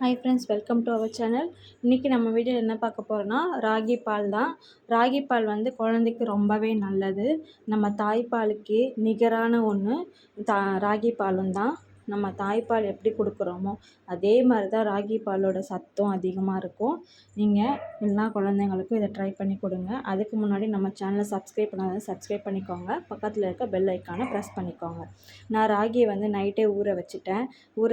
Hi friends, welcome to our channel. இன்றைக்கி நம்ம வீடியோவில் என்ன பார்க்க போகிறோன்னா ராகி பால் தான். ராகி பால் வந்து குழந்தைக்கு ரொம்பவே நல்லது. நம்ம தாய்ப்பாலுக்கு நிகரான ஒன்று ராகி பாலும் தான். நம்ம தாய்ப்பால் எப்படி கொடுக்குறோமோ அதே மாதிரி தான் ராகி பாலோட சத்தும் அதிகமாக இருக்கும். நீங்கள் எல்லா குழந்தைங்களுக்கும் இதை ட்ரை பண்ணி கொடுங்க. அதுக்கு முன்னாடி நம்ம சேனலை சப்ஸ்கிரைப் பண்ணாத சப்ஸ்கிரைப் பண்ணிக்கோங்க. பக்கத்தில் இருக்க பெல் ஐக்கானை ப்ரெஸ் பண்ணிக்கோங்க. நான் ராகியை வந்து நைட்டே ஊற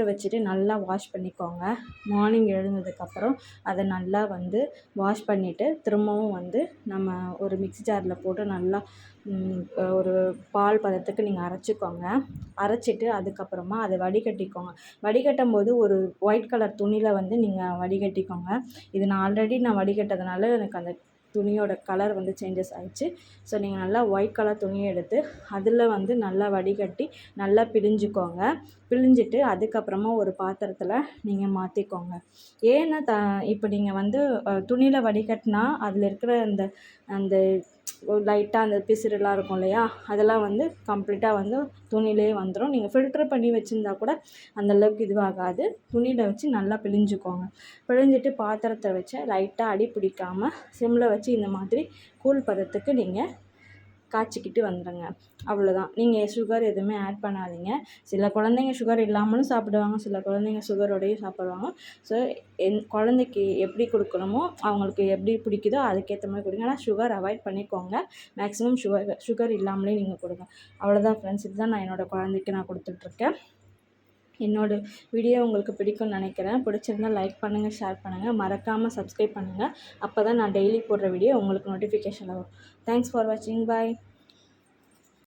வச்சுட்டு நல்லா வாஷ் பண்ணிக்கோங்க. மார்னிங் எழுந்ததுக்கப்புறம் அதை நல்லா வந்து வாஷ் பண்ணிவிட்டு திரும்பவும் வந்து நம்ம ஒரு மிக்ஸி ஜாரில் போட்டு நல்லா ஒரு பால் பதத்துக்கு நீங்கள் அரைச்சிட்டு அதுக்கப்புறமா அதை வடிகட்டிக்கோங்க. வடிகட்டும் போது ஒரு ஒயிட் கலர் துணியில் வந்து நீங்கள் வடிகட்டிக்கோங்க. இது நான் ஆல்ரெடி வடிகட்டதுனால எனக்கு அந்த துணியோட கலர் வந்து சேஞ்சஸ் ஆகிடுச்சு. ஸோ நீங்கள் நல்லா ஒயிட் கலர் துணியை எடுத்து அதில் வந்து நல்லா வடிகட்டி நல்லா பிழிஞ்சிட்டு அதுக்கப்புறமா ஒரு பாத்திரத்தில் நீங்கள் மாற்றிக்கோங்க. ஏன்னா இப்போ நீங்கள் வந்து துணியில் வடிகட்டினா அதில் இருக்கிற அந்த லைட்டாக அந்த பிசிறுலாம் இருக்கும் இல்லையா, அதெல்லாம் வந்து கம்ப்ளீட்டாக வந்து துணியிலே வந்துடும். நீங்கள் ஃபில்ட்ரு பண்ணி வச்சுருந்தா கூட அந்தளவுக்கு இதுவாகாது. துணியில் வச்சு நல்லா பிழிஞ்சிட்டு பாத்திரத்தை வச்சு லைட்டாக அடி பிடிக்காமல் சிம்மில் வச்சு இந்த மாதிரி கூழ் பதத்துக்கு நீங்கள் காய்ச்சிக்கிட்டு வந்துடுங்க. அவ்வளோதான். நீங்கள் சுகர் எதுவுமே ஆட் பண்ணாதீங்க. சில குழந்தைங்க சுகர் இல்லாமலும் சாப்பிடுவாங்க, சில குழந்தைங்க சுகரோடையும் சாப்பிடுவாங்க. ஸோ குழந்தைக்கு எப்படி கொடுக்கணுமோ அவங்களுக்கு எப்படி பிடிக்குதோ அதுக்கேற்ற மாதிரி கொடுங்க. ஆனால் சுகர் அவாய்ட் பண்ணிக்கோங்க. மேக்ஸிமம் சுகர் இல்லாமலே நீங்கள் கொடுங்க. அவ்வளோதான் ஃப்ரெண்ட்ஸ். இதுதான் நான் என்னோடய குழந்தைக்கு நான் கொடுத்துட்ருக்கேன். என்னோடய வீடியோ உங்களுக்கு பிடிக்கும்னு நினைக்கிறேன். பிடிச்சிருந்தால் லைக் பண்ணுங்கள், ஷேர் பண்ணுங்கள், மறக்காமல் சப்ஸ்கிரைப் பண்ணுங்கள். அப்போ தான் நான் டெய்லி போடுற வீடியோ உங்களுக்கு நோட்டிஃபிகேஷன் வரும். தேங்க்ஸ் ஃபார் வாட்சிங். பாய்.